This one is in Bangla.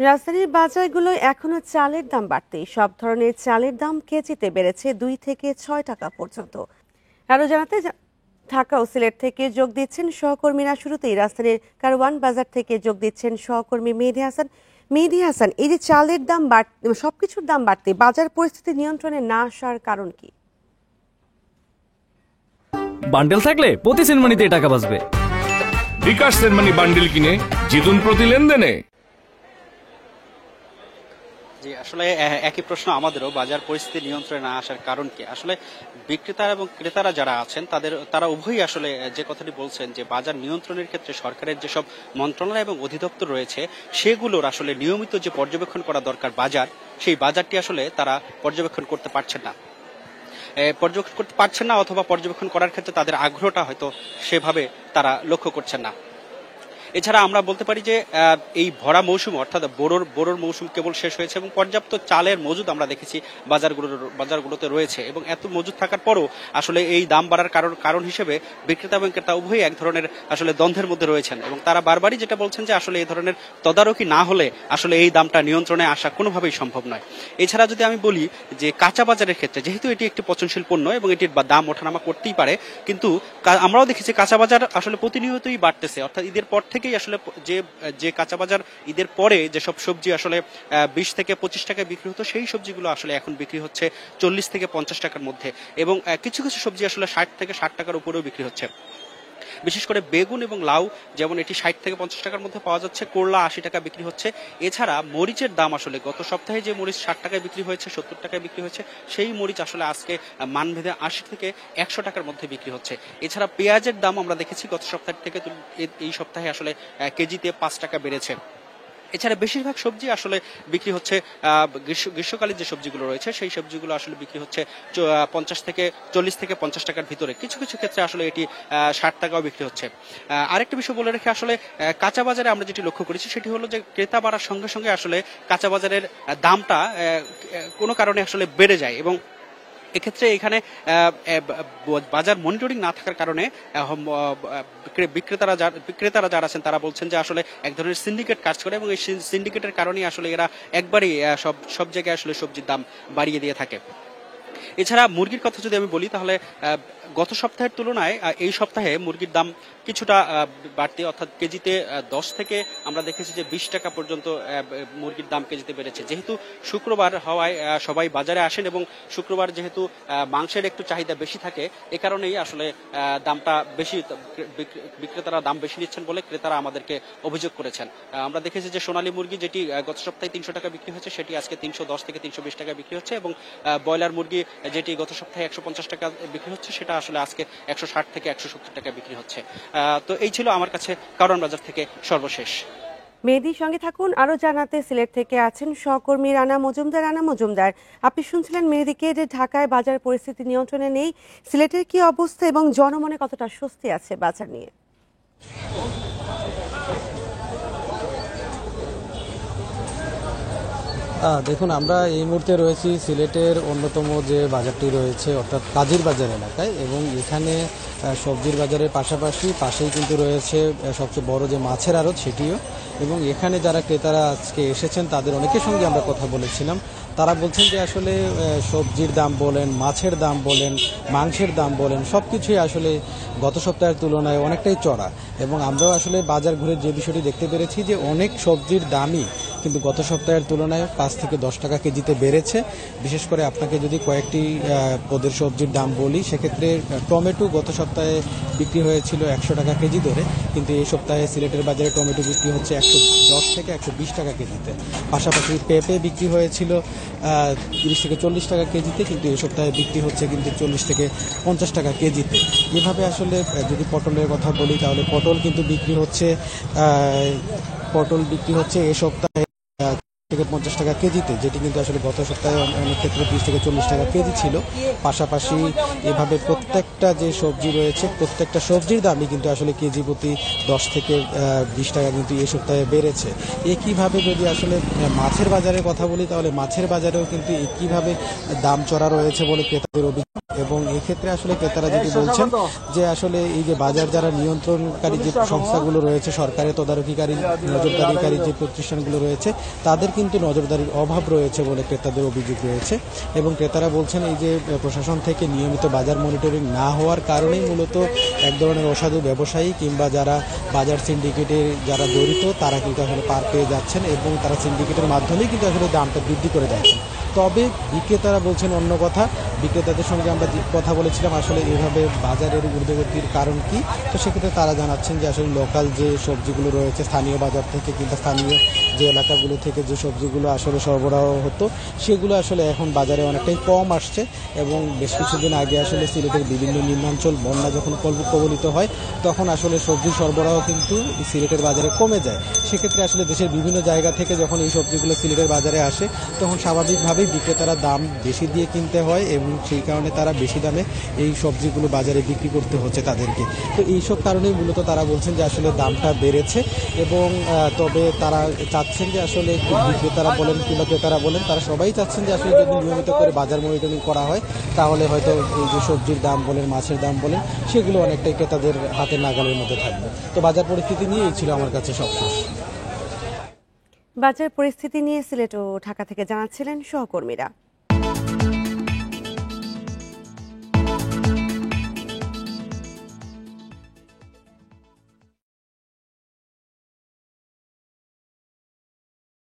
রাজধানীর বাজারগুলোয় এখনো চালের দাম বাড়তেই সব ধরনের চালের দাম কেজিতে বেড়েছে 2 থেকে 6 টাকা পর্যন্ত। আরো জানাতে ঢাকা ও সিলেট থেকে যোগ দিচ্ছেন সহকর্মীরা। শুরুতেই রাজধানীর কারওয়ান বাজার থেকে যোগ দিচ্ছেন সহকর্মী মেহেদী হাসান। মেহেদী হাসান, এই যে চালের দাম সবকিছুর দাম বাড়তে বাজার পরিস্থিতি নিয়ন্ত্রণে না আসার কারণ কি? বান্ডেল থাকলে প্রতি সেনমানিতে টাকা বাঁচবে। বিকাশ সেনমানি বান্ডেল কিনে জিতুন প্রতি লেনদেনে। জি, আসলে একই প্রশ্ন আমাদেরও। বাজার পরিস্থিতি নিয়ন্ত্রণে না আসার কারণ কি? আসলে বিক্রেতা এবং ক্রেতারা যারা আছেন তারা উভয়ই আসলে যে কথাটি বলছেন যে বাজার নিয়ন্ত্রণের ক্ষেত্রে সরকারের যেসব মন্ত্রণালয় এবং অধিদপ্তর রয়েছে সেগুলোর আসলে নিয়মিত যে পর্যবেক্ষণ করা দরকার বাজার, সেই বাজারটি আসলে তারা পর্যবেক্ষণ করতে পারছেন না অথবা পর্যবেক্ষণ করার ক্ষেত্রে তাদের আগ্রহটা হয়তো সেভাবে তারা লক্ষ্য করছেন না। এছাড়া আমরা বলতে পারি যে এই ভরা মৌসুম অর্থাৎ বোরোর মৌসুম কেবল শেষ হয়েছে এবং পর্যাপ্ত চালের মজুদ আমরা দেখেছি বাজারগুলোতে রয়েছে এবং এত মজুদ থাকার পরও আসলে এই দাম বাড়ার কারণ হিসেবে বিক্রেতা এবং ক্রেতা উভয়ই এক ধরনের আসলে দ্বন্দ্বের মধ্যে রয়েছেন এবং তারা বারবারই যেটা বলছেন যে আসলে এই ধরনের তদারকি না হলে আসলে এই দামটা নিয়ন্ত্রণে আসা কোনোভাবেই সম্ভব নয়। এছাড়া যদি আমি বলি যে কাঁচা বাজারের ক্ষেত্রে যেহেতু এটি একটি পচনশীল পণ্য এবং এটির দাম ওঠানামা করতেই পারে, কিন্তু আমরাও দেখেছি কাঁচা বাজার আসলে প্রতিনিয়তই বাড়তেছে। অর্থাৎ ঈদের পর থেকেই আসলে যে কাঁচা বাজার ঈদের পরে যেসব সবজি আসলে 20 থেকে 25 টাকায় বিক্রি হতো সেই সবজিগুলো আসলে এখন বিক্রি হচ্ছে 40 থেকে 50 টাকার মধ্যে এবং কিছু কিছু সবজি আসলে 60 থেকে 60 টাকার উপরেও বিক্রি হচ্ছে। বিশেষ করে বেগুন এবং লাউ যেমন এটি 60 থেকে 50 টাকার মধ্যে পাওয়া যাচ্ছে, করলা 80 টাকা বিক্রি হচ্ছে। এছাড়া মরিচের দাম আসলে গত সপ্তাহে যে মরিচ 60 টাকায় বিক্রি হয়েছে, 70 টাকায় বিক্রি হয়েছে, সেই মরিচ আসলে আজকে মানভেদে 80 থেকে 100 টাকার মধ্যে বিক্রি হচ্ছে। এছাড়া পেঁয়াজের দাম আমরা দেখেছি গত সপ্তাহ থেকে এই সপ্তাহে আসলে কেজিতে 5 টাকা বেড়েছে। এছাড়া বেশিরভাগ সবজি আসলে বিক্রি হচ্ছে গ্রীষ্মকালীন যে সবজিগুলো রয়েছে সেই সবজিগুলো আসলে বিক্রি হচ্ছে 40 থেকে 50 টাকার ভিতরে। কিছু কিছু ক্ষেত্রে আসলে এটি 60 টাকাও বিক্রি হচ্ছে। আরেকটা বিষয় বলে রেখে আসলে কাঁচা বাজারে আমরা যেটি লক্ষ্য করেছি সেটি হলো যে ক্রেতা বাড়ার সঙ্গে সঙ্গে আসলে কাঁচা বাজারের দামটা কোনো কারণে আসলে বেড়ে যায় এবং এক্ষেত্রে এখানে বাজার মনিটরিং না থাকার কারণে বিক্রেতারা যারা আছেন তারা বলছেন যে আসলে এক ধরনের সিন্ডিকেট কাজ করে এবং এই সিন্ডিকেটের কারণেই আসলে এরা একবারই সব জায়গায় আসলে সবজির দাম বাড়িয়ে দিয়ে থাকে। এছাড়া মুরগির কথা যদি আমি বলি তাহলে গত সপ্তাহের তুলনায় এই সপ্তাহে মুরগির দাম কিছুটা বাড়তি, অর্থাৎ কেজিতে 10 থেকে আমরা দেখেছি যে 20 টাকা পর্যন্ত মুরগির দাম কেজিতে বেড়েছে। যেহেতু শুক্রবার হওয়ায় সবাই বাজারে আসেন এবং শুক্রবার যেহেতু মাংসের একটু চাহিদা বেশি থাকে এ কারণেই আসলে দামটা বেশি, বিক্রেতারা দাম বেশি নিচ্ছেন বলে ক্রেতারা আমাদেরকে অভিযোগ করেছেন। আমরা দেখেছি যে সোনালী মুরগি যেটি গত সপ্তাহে 300 টাকা বিক্রি হয়েছে সেটি আজকে 310 থেকে 320 টাকা বিক্রি হচ্ছে এবং ব্রয়লার মুরগি যেটি গত সপ্তাহে 150 টাকা বিক্রি হচ্ছে সেটা আসলে আজকে 160 থেকে 170 টাকা বিক্রি হচ্ছে। তো এই ছিল আমার কাছে কারওয়ান বাজার থেকে সর্বশেষ। মেহেদীর সঙ্গে থাকুন। আরো জানাতে সিলেট থেকে আছেন সহকর্মী রানা মজুমদার। রানা মজুমদার, আপনি শুনছিলেন মেহেদীকে যে ঢাকায় বাজার পরিস্থিতি নিয়ন্ত্রণে নেই, সিলেটের কি অবস্থা এবং জনমনে কতটা স্বস্তি আছে বাজার নিয়ে? দেখুন, আমরা এই মুহূর্তে রয়েছি সিলেটের অন্যতম যে বাজারটি রয়েছে অর্থাৎ কাজীর বাজার এলাকায় এবং এখানে সবজির বাজারের পাশেই কিন্তু রয়েছে সবচেয়ে বড় যে মাছের আড়ত সেটিও, এবং এখানে যারা ক্রেতারা আজকে এসেছেন তাদের অনেকের সঙ্গে আমরা কথা বলেছিলাম। তারা বলছেন যে আসলে সবজির দাম বলেন, মাছের দাম বলেন, মাংসের দাম বলেন, সব কিছুই আসলে গত সপ্তাহের তুলনায় অনেকটাই চড়া এবং আমরাও আসলে বাজার ঘুরে যে বিষয়টি দেখতে পেরেছি যে অনেক সবজির দামই কিন্তু গত সপ্তাহের তুলনায় 5 থেকে 10 টাকা কেজিতে বেড়েছে। বিশেষ করে আপনাকে যদি কয়েকটি পদের সবজির দাম বলি সেক্ষেত্রে টমেটো গত সপ্তাহে বিক্রি হয়েছিল 100 টাকা কেজি ধরে, কিন্তু এই সপ্তাহে সিলেটের বাজারে টমেটো বিক্রি হচ্ছে 110 থেকে 120 টাকা কেজিতে। পাশাপাশি পেঁপে বিক্রি হয়েছিল 30 থেকে 40 টাকা কেজিতে, কিন্তু এই সপ্তাহে বিক্রি হচ্ছে কিন্তু 40 থেকে 50 টাকা কেজিতে। এভাবে আসলে যদি পটলের কথা বলি তাহলে পটল বিক্রি হচ্ছে এ সপ্তাহে থেকে 50 টাকা কেজিতে, যেটি কিন্তু আসলে গত সপ্তাহে অনেক ক্ষেত্রে 30 থেকে 40 টাকা কেজি ছিল। পাশাপাশি এভাবে প্রত্যেকটা যে সবজি রয়েছে প্রত্যেকটা সবজির দামই কিন্তু আসলে কেজি প্রতি 10 থেকে 20 টাকা কিন্তু এই সপ্তাহে বেড়েছে। একইভাবে যদি আসলে মাছের বাজারের কথা বলি তাহলে মাছের বাজারেও কিন্তু একইভাবে দাম চড়া রয়েছে বলে ক্রেতাদের অভিযোগ। এবং এক্ষেত্রে আসলে ক্রেতারা যেটি বলছেন যে আসলে এই যে বাজার যারা নিয়ন্ত্রণকারী যে সংস্থাগুলো রয়েছে, সরকারের তদারকিকারী নজরদারিকারী যে প্রতিষ্ঠানগুলো রয়েছে, তাদের কিন্তু নজরদারির অভাব রয়েছে বলে ক্রেতাদের অভিযোগ রয়েছে। এবং ক্রেতারা বলছেন এই যে প্রশাসন থেকে নিয়মিত বাজার মনিটরিং না হওয়ার কারণেই মূলত এক ধরনের অসাধু ব্যবসায়ী কিংবা যারা বাজার সিন্ডিকেটে যারা জড়িত তারা কিন্তু আসলে পার পেয়ে যাচ্ছেন এবং তারা সিন্ডিকেটের মাধ্যমেই কিন্তু আসলে দামটা বৃদ্ধি করে যাচ্ছেন। তবে বিক্রেতারা বলছেন অন্য কথা। বিক্রেতাদের সঙ্গে আমরা কথা বলেছিলাম আসলে এইভাবে বাজারের ঊর্ধ্বগতির কারণ কি, তো সেক্ষেত্রে তারা জানাচ্ছেন যে আসলে লোকাল যে সবজিগুলো রয়েছে স্থানীয় বাজার থেকে কিংবা স্থানীয় যে এলাকাগুলো থেকে যে সবজিগুলো আসলে সরবরাহ হতো সেগুলো আসলে এখন বাজারে অনেকটাই কম আসছে। এবং বেশ কিছুদিন আগে আসলে সিলেটের বিভিন্ন নিম্নাঞ্চল বন্যা যখন কবলিত হয় তখন আসলে সবজি সরবরাহ কিন্তু সিলেটের বাজারে কমে যায়। সেক্ষেত্রে আসলে দেশের বিভিন্ন জায়গা থেকে যখন এই সবজিগুলো সিলেটের বাজারে আসে তখন স্বাভাবিকভাবেই বিক্রেতারা দাম বেশি দিয়ে কিনতে হয় এবং সেই কারণে তারা বেশি দামে এই সবজিগুলো বাজারে বিক্রি করতে হচ্ছে তাদেরকে। তো এইসব কারণেই মূলত তারা বলছেন যে আসলে দামটা বেড়েছে। এবং তবে তারা চাচ্ছেন যে আসলে বিক্রেতারা বলেন কিংবা ক্রেতারা বলেন তারা সবাই চাচ্ছেন যে আসলে যদি নিয়মিত করে বাজার মনিটরিং করা হয় তাহলে হয়তো এই যে সবজির দাম বলেন মাছের দাম বলেন সেগুলো অনেকটাই ক্রেতাদের হাতে নাগালের মধ্যে থাকবে। তো বাজার পরিস্থিতি নিয়ে এই ছিল আমার কাছে সবশেষ। বাজার পরিস্থিতি নিয়ে সিলেট ও ঢাকা থেকে জানাচ্ছিলেন সহকর্মীরা।